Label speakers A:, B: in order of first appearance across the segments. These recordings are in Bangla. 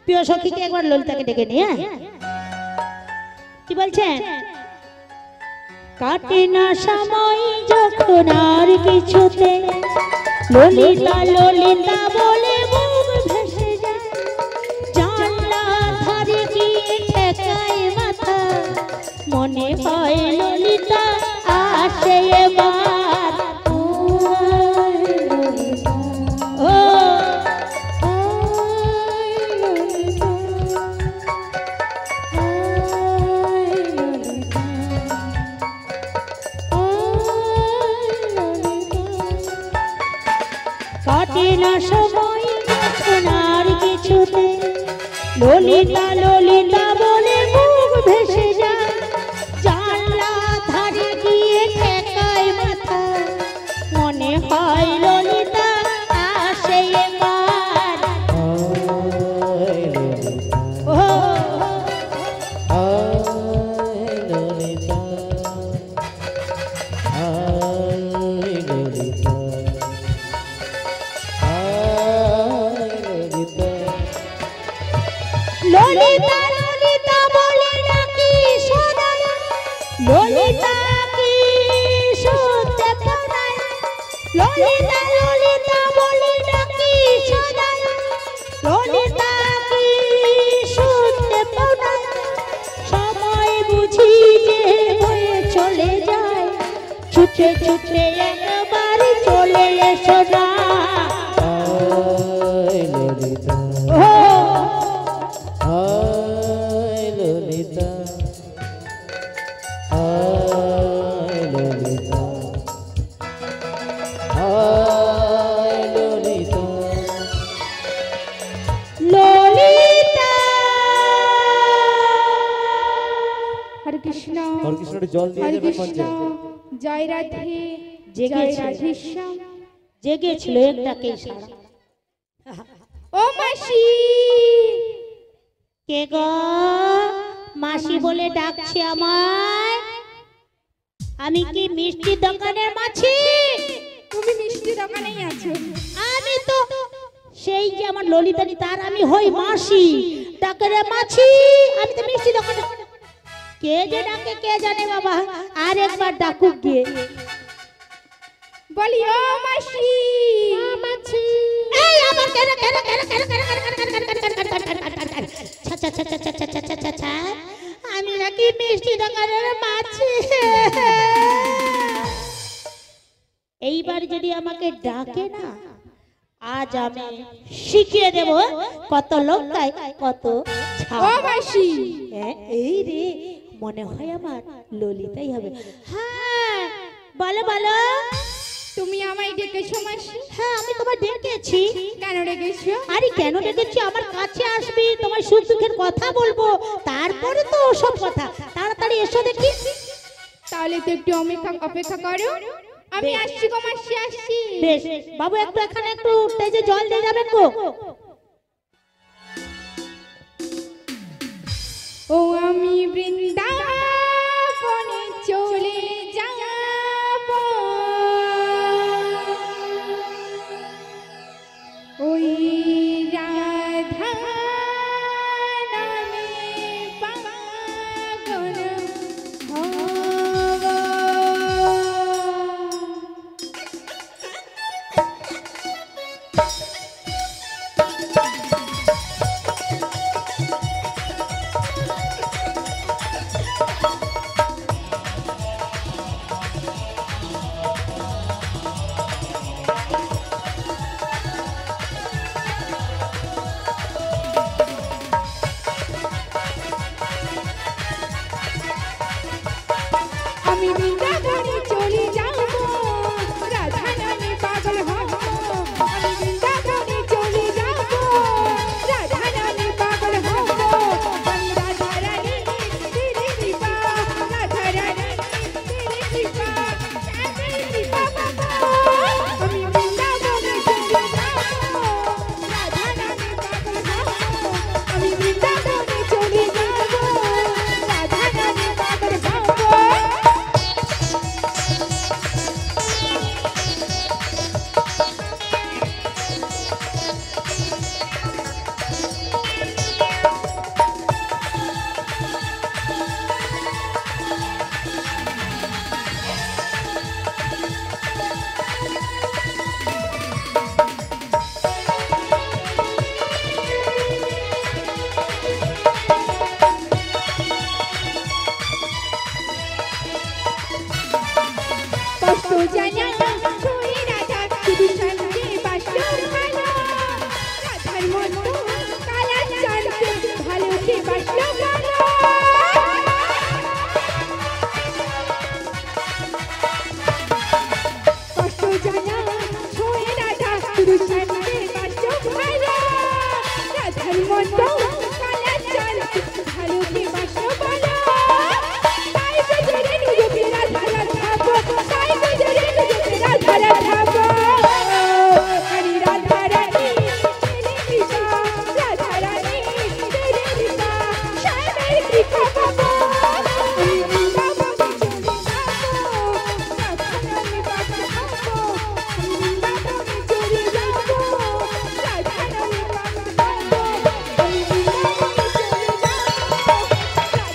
A: প্রিয় সখীকে একবার ললিতাকে ডেকে নিয়ে কি বলছেন? কাটে না সময় যখন আর কিছুতে, ললিতা ললিতা বলে বুক ভেসে যায়, জানলা ধারে গিয়ে ঠেকায় মাথা, মনে হয় ললিতা আসে এবার। ও কাটে না সময় যখন আর কিছুতে, ললিতা ললিতা বলে বুক ভেসে যায়, জানলা ধারে গিয়ে ঠেকায় মাথা, মনে হয় ললিতা আসে এবার। ও ললিতা ললিতা বলে নাকি শোনায়, ললিতা কি শুনতে পায়, ললিতা ললিতা বলে নাকি শোনায়, ললিতা কি শুনতে পায়, সময় বুঝি যে হয়ে চলে যায়, ছুটে ছুটে একবার চলে এসো না।
B: জল দিয়ে দেবেন মঞ্চে।
C: জয় রাধে,
A: জেগেছিল একটাকে সারা।
C: ও মাসি,
A: কে গো? মাসি বলে ডাকছে আমায়? আমি কি মিষ্টি দোকানের মাছি?
C: তুমি মিষ্টি দোকানেই আছো?
A: আমি তো সেই যে আমার ললিতানি, তার আমি হই মাসি। ডাকে রে মাছি, আমি তো মিষ্টি দোকানে। কে যে ডাকে কে জানে বাবা, আর একবার ডাকুক গিয়ে।
C: বলি ও মাসি,
A: মাছি এই আমার কেন কেন কেন কেন কেন আমি নাকি মিষ্টি দোকানের মাছি। এইবার যদি আমাকে ডাকে না, আজ আমি শিখিয়ে দেব কত লঙ্কায় কত
C: ও মাসি।
A: এই রে, মনে হয় আমার ললিতাই হবে। হ্যাঁ বলো বলো।
C: তুমি আমায় ডেকেছো মাসি?
A: হ্যাঁ আমি তোমায় ডেকেছি।
C: কেন ডেকেছো?
A: আরে কেন ডেকেছি, আমার কাছে আসবি, তোমার সুখ দুঃখের কথা বলবো, তারপরে তো ওসব কথা। তাড়াতাড়ি এসো দেখি।
C: তাহলে তো একটু অপেক্ষা করো, আমি আসছি গো মাসি, আসছি।
A: বেশ বাবু, একটু এখানে একটু তেজে জল দিয়ে যাবেন গো।
C: ও আমি বৃন্দাবনে চলে যাব, ওই রাধা নামে পাগল হব। কালার মতো কালার চাল ভালোকে বাসো বলো তাই গজরে নিজেকে রাধা রাধাবো তাই গজরে নিজেকে রাধা রাধাবো হরি রাধা রানী তেরে কৃপা রাধা রানী তেরে কৃপা শ্যামের কৃপা পাবো আমি বৃন্দাবনে চলে যাবো রাধা রানী বাবা হবো আমি বৃন্দাবনে চলে যাবো রাধা রানী বাবা হবো আমি বৃন্দাবনে চলে যাবো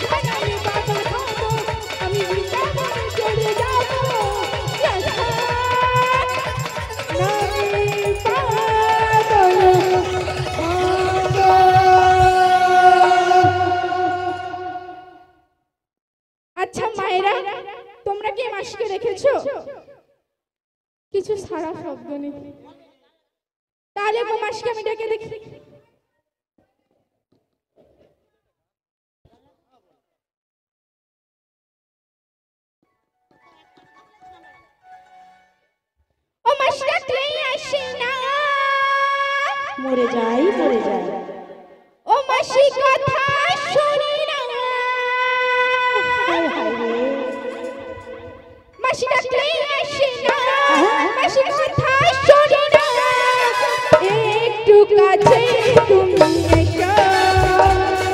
C: রাধা রানী বাবা হবো আমি বৃন্দাবনে চলে যাবো রাধা রানী আচ্ছা মায়েরা তোমরা কি মাসকে রেখেছো কিছু সারা শব্দ নেই তাহলে মাসকে আমি ডেকে দেখি ও মাস ডাকলেই আসে না
A: মরে যাই মরে যাই
C: ও মাসি কথা শুনি না
A: হায় হায় রে
C: মাসি ডাকলেই আসে না মাসি কথা শুনি না একটু কাছে তুমি এসো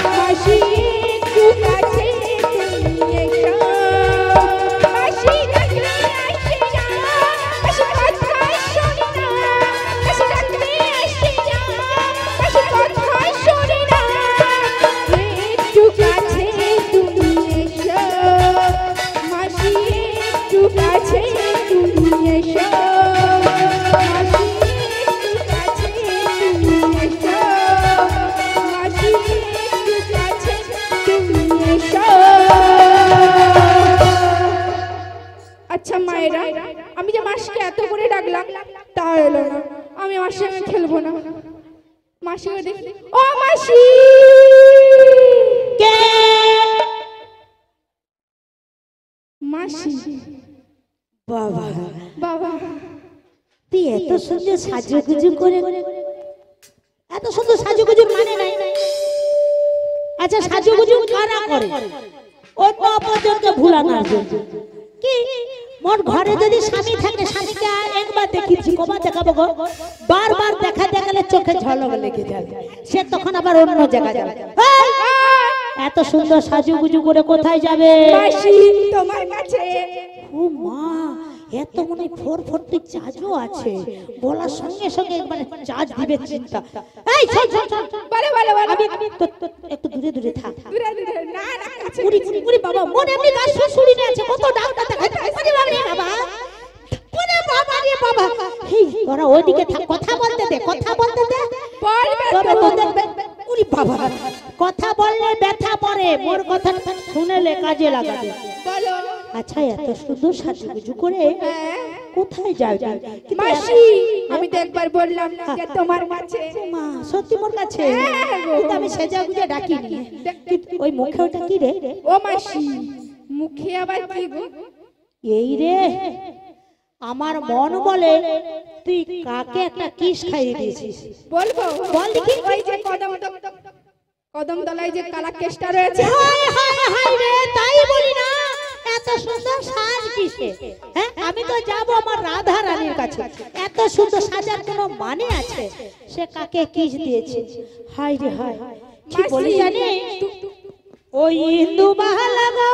C: মাসি একটু কাছে তুমি এসো মাসি ডাকলেই আসে না মাসি কথা শুনি না মাসি ডাকলেই আসে না মাসি কথা শুনি না একটু কাছে তুমি এসো মাসি একটু কাছে তুমি এসো মাসি একটু কাছে তুমি এসো মাসি একটু কাছে তুমি এসো আচ্ছা মায়েরা আমি যে মাসকে এত করে ডাকলাম তা এলো না আমি মাসের সঙ্গে খেলবো না মাসিকে দেখি ও মাসি
A: কে
C: মাসি
A: বাবা
C: বাবা
A: তুই এত সুন্দর সাজুগুজু করে এত সুন্দর সাজুগুজুর মানে নাই আচ্ছা সাজুগুজু কারা করে অন্য অপরজনকে ভুলানোর জন্য কি মোর ঘরে যদি স্বামী থাকে স্বামীকে একবার দেখিছি কবার দেখাবো গো বারবার দেখা দেখালে চোখে ঝলক লেগে যাবে সে তখন আবার অন্য জায়গায় যাবে এই! এত সুন্দর সাজুগুজু করে কোথায় যাবে
C: মাসি তোমার কাছে
A: ও মা এত মনে ফোর চার্জও আছে বলার সঙ্গে সঙ্গে মানে চার্জ দিবে চিন্তা এই চল চল চল
C: বলে বলে বলে
A: আমি একটু দূরে দূরে থাক
C: দূরে দূরে না না কাছে
A: উড়ি উড়ি বাবা মনে এমনি গাছ শুশুড়ি না আছে কত ডাক্তার দেখাইতে আরে বাবা রে বাবা ওরে বাবা রে বাবা এই ওরা ওইদিকে থাক কথা বলতে দে
C: বলবে
A: তবে তো দেখবে উড়ি বাবা কথা বললে ব্যথা পড়ে মোর কথা শুনেলে কাজে লাগাবে
C: বলো
A: আচ্ছা এত সুন্দর সাজুগুজু করে কোথায় যাবে
C: মাসি আমি তো একবার বললাম না যে তোমার কাছে
A: মা সত্যি মোর কাছে
C: হ্যাঁ গো।
A: কিন্তু আমি সেজা গুজে ডাকিনি কিন্তু ওই মুখে ওটা কি রে
C: ও মাসি মুখে আবার কি গো
A: এই রে আমার মন বলে তুই কাকে একটা কিস খাইয়ে দিয়েছিস
C: বলবো
A: বল দেখি।
C: ওই যে কদম তলায় যে কালা কেষ্টা রয়েছে
A: হায় হায় হায় রে তাই বলি না এত সুন্দর সাজ কিসে হ্যাঁ আমি তো যাব আমার রাধা রানীর কাছে এত সুন্দর সাজার কোনো মানে আছে সে কাকে কিস দিয়েছে হায় রে হায় কি বলি জানি ওই হিন্দু বাহালা গো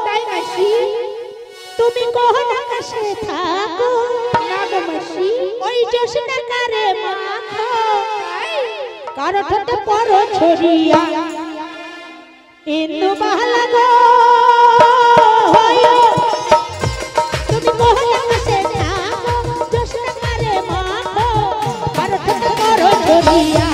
C: তাই মাসি
A: তুমি কোন আকাশে থাকো
C: না গো মাসি
A: ওই জোসনা কারে মাখো কারো ঠোঁটে পরো ছড়িয়া হিন্দু বাহালা গো তুমি কোন আকাশে থাকো জোসনা কারে মাখো কারো ঠোঁটে পরো ছড়িয়া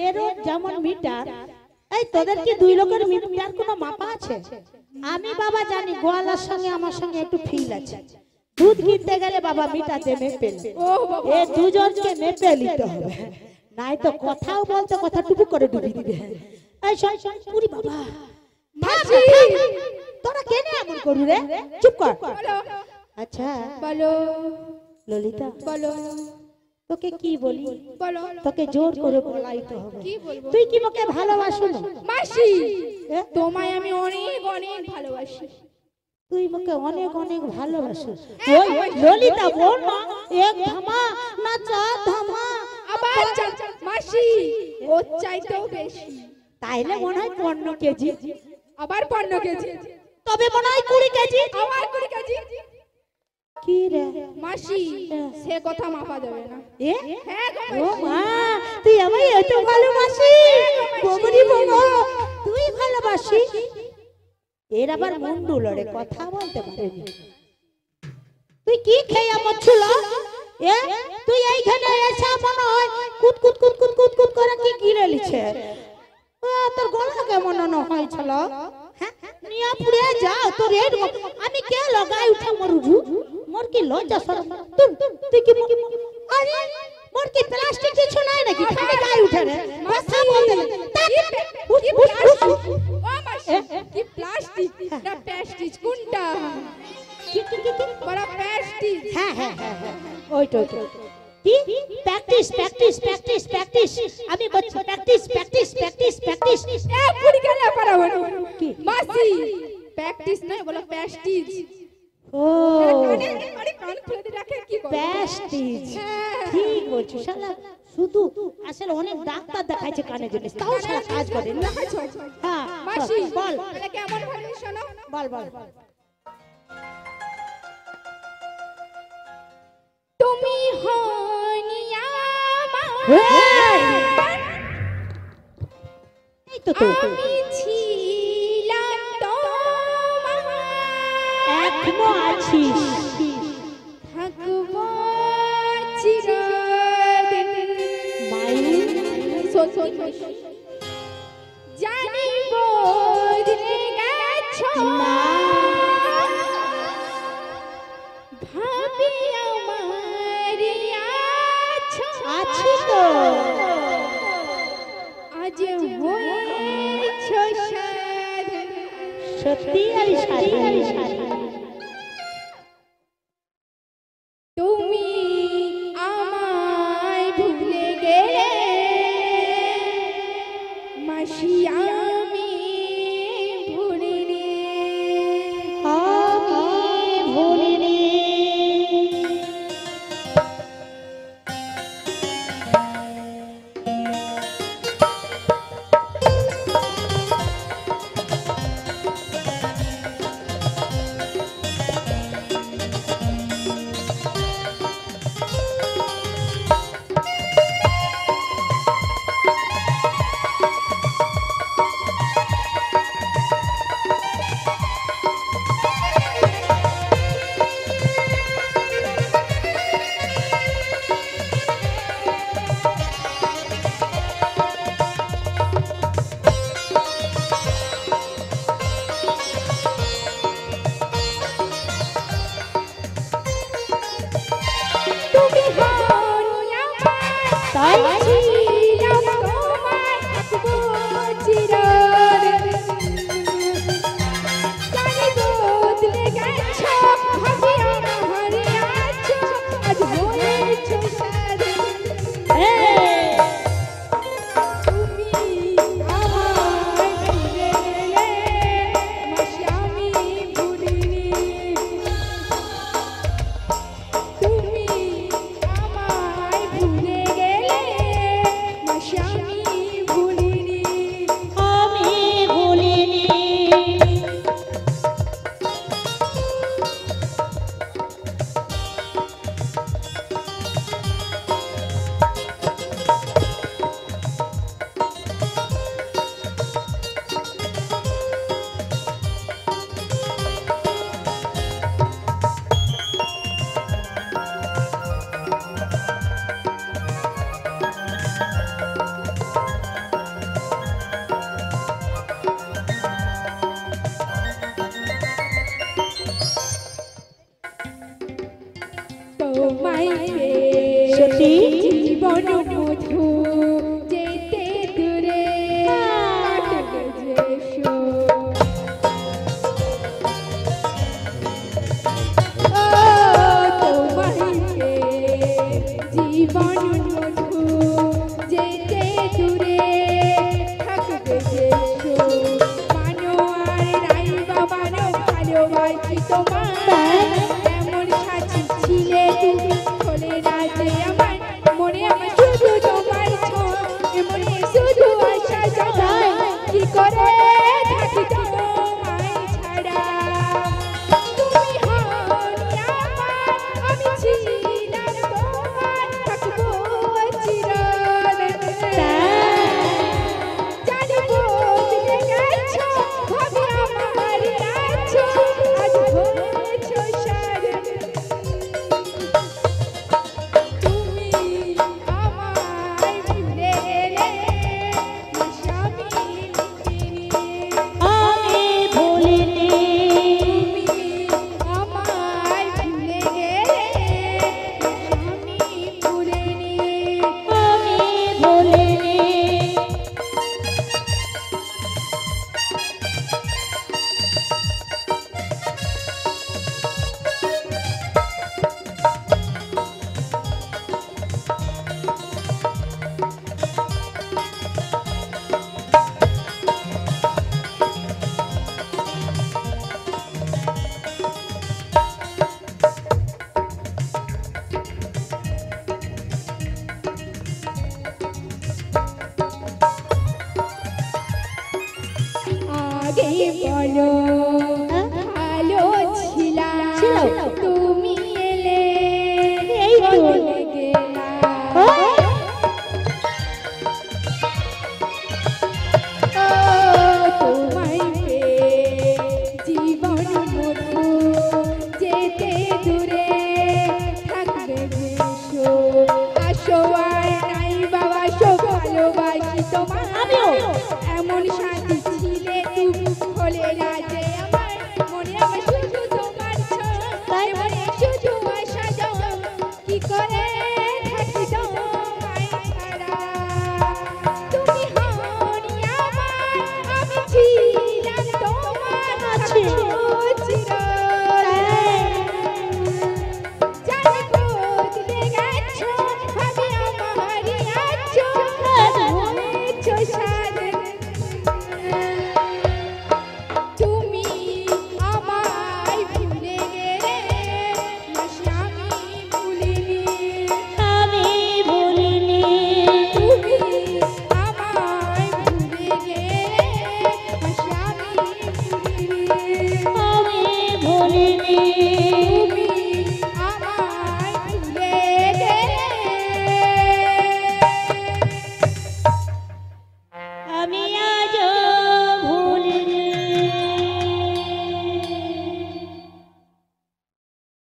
A: এরও যেমন মিটার, এই তোদের কি দুই লোকের মিটার কোনো মাপা আছে? আমি বাবা জানি গোয়ালার সঙ্গে আমার সঙ্গে একটু ফিল আছে। দুধ কিনতে গেলে বাবা মিটাতে মেপে
C: ও বাবা,
A: এ দুজনকে মেপে নিতে হবে, নাই তো কথাও বলতে কথা টুকু করে ডুবি দিবে। এই শোন শোন পুরি বাবা,
C: মাসি
A: তোরা কেন এমন করু রে? চুপ কর।
C: বলো
A: আচ্ছা
C: বলো
A: ললিতা,
C: বলো
A: তোকে কি বলি?
C: বলো,
A: তোকে জোর করে বলাইতে হবে।
C: কি বলবো?
A: তুই কি মোকে ভালোবাসো না?
C: মাসি
A: এ?
C: তোমায় আমি অনেক অনেক ভালোবাসি।
A: তুই মোকে অনেক অনেক ভালোবাসো। ওই ললিতা বল না, এক ধামা না চার ধামা।
C: আবার মাসি ওর চাইতেও বেশি।
A: তাইলে মনে হয় 15 কেজি,
C: আবার 15 কেজি,
A: তবে মনে হয় 20 কেজি।
C: আবার 20 কেজি।
A: কি রে
C: মাসি সে কথা মাপা যাবে না।
A: এ
C: হ্যাঁ গো
A: ও
C: মাসি।
A: মা, তুই আমায় এত ভালোবাসি? ববরি বাবা, তুই ভালোবাসি? এর আবার মুন্ডু লড়ে কথা বলতে পারেনি। তুই কি খেয়ে আমার ছিল? এ তুই এইখানে এসে মনে হয় কুত কুত কুত কুত কুত কুত করে কি গিলে লিছে। তোর গলা কেমন না হয়েছিল? হ্যাঁ নিয়া পুড়ে যাও তোর এই আমি কে লগাই উঠে মরুজু? মোর কি লজ্জা শরম? তুই কি আরে মোর কি প্লাস্টিক কিছু নাই নাকি খালি গায়ে উঠে রে? কথা বলতে না।
C: কি প্লাস্টিক? ও মাসি কি প্লাস্টিক না প্লাস্টিক কোনটা?
A: কি
C: বড় প্লাস্টিক।
A: হ্যাঁ হ্যাঁ হ্যাঁ হ্যাঁ ওইটা কি প্র্যাকটিস প্র্যাকটিস প্র্যাকটিস প্র্যাকটিস আমি বলছি প্র্যাকটিস প্র্যাকটিস প্র্যাকটিস প্র্যাকটিস।
C: এ পুরি গেলে পারাবো না।
A: কি?
C: মাসি প্র্যাকটিস নয় বলো প্লাস্টিক।
A: ও
C: আরে কান খুলে দিয়ে রাখে কি করে?
A: প্যাস্টিজ,
C: হ্যাঁ।
A: ঠিক বলছো শালা। শুধু আসলে অনেক ডাক্তার দেখাইছে কানের জন্য, তাও শালা কাজ করে না। হ্যাঁ
C: মাসি
A: বল
C: তাহলে কেমন ভালো শোনো।
A: বল বল।
C: তুমি হনি আমার,
A: এই তো তো
C: আমি ছিলাম তোমার,
A: এখনো আছিস।
C: থাকবো চিরদিন।
A: মাই
C: জানি বদলে গেছো
A: না।
C: ভাবি আমার আছো,
A: আছি তো।
C: আজ হয়েছো সাধন।
A: সত্যি আমি সারি।
C: তুমি আমায় ভুলে গেলে মাসি আমি ভুলিনি।
A: আমি ভুলিনি।
C: বড় ভালো ছিলাম তুমি এলে
A: এই তো।
C: বদলে গেলাম তোমায় পেয়ে জীবন মধু যেতে দূরে থাকবে ভেসো আসো আর নাই বাবা সো ভালোবাসি তোমায়
A: আমিও।
C: এমন সাথী ছিলে তুমি হলে রাজে আমার মনে আমার শুধু তোমার
A: তাই?
C: মনে শুধু আশা দাও কি করে থাকি তোমায় ছাড়া তুমি হনি আমার আমি ছিলাম তোমার
A: আছে।
C: জানি বদলে গেছো ভাবে আমারই আছো হয়েছো সাধন তুমি আমায় ভুলে গেলে মাসি আমি ভুলিনি
A: আমি ভুলিনি
C: তুমি আমায় ভুলে গেলে মাসি আমি ভুলিনি
A: আমি ভুলিনি
C: তুমি আমায় ভুলে গেলে
A: আমি আজও ভুলিনি।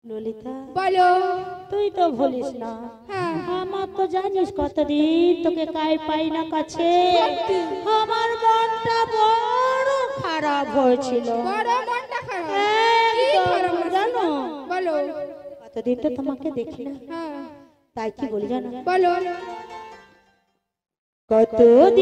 A: ললিতা
C: বলো
A: তুই তো ভুলিস না,
C: হ্যাঁ
A: আমার তো জানিস কতদিন তোকে পাই না কাছে, আমার মনটা বড় খারাপ হয়েছিল।
C: বড় মনটা খারাপ কি
A: একদম,
C: খারাপ হয়েছে?
A: জানো
C: বলো
A: কতদিন তো তোমাকে দেখি না,
C: হ্যাঁ
A: তাই কি বলি জানো,
C: বলো
A: কতদিন